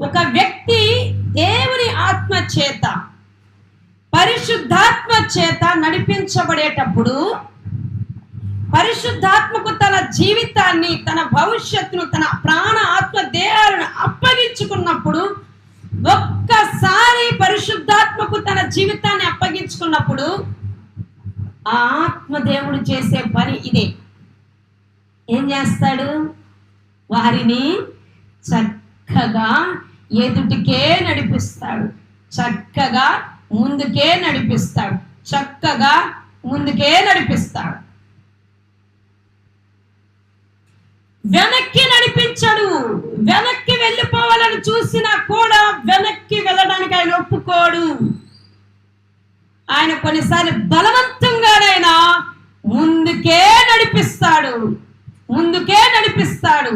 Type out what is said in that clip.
ఒక వ్యక్తి దేవుని ఆత్మ చేత, పరిశుద్ధాత్మ చేత నడిపించబడేటప్పుడు, పరిశుద్ధాత్మకు తన జీవితాన్ని, తన భవిష్యత్తును, తన ప్రాణ ఆత్మ దేహాలను అప్పగించుకున్నప్పుడు, ఒక్కసారి పరిశుద్ధాత్మకు తన జీవితాన్ని అప్పగించుకున్నప్పుడు ఆ ఆత్మదేవుడు చేసే పని ఇదే. ఏం చేస్తాడు? వారిని చక్కగా ఎదుటికే నడిపిస్తాడు, చక్కగా ముందుకే నడిపిస్తాడు, చక్కగా ముందుకే నడిపిస్తాడు. వెనక్కి నడిపించడు. వెనక్కి వెళ్ళిపోవాలని చూసినా కూడా వెనక్కి వెళ్ళడానికి ఆయన ఒప్పుకోడు. ఆయన కొన్నిసార్లు బలవంతంగానైనా ముందుకే నడిపిస్తాడు, ముందుకే నడిపిస్తాడు.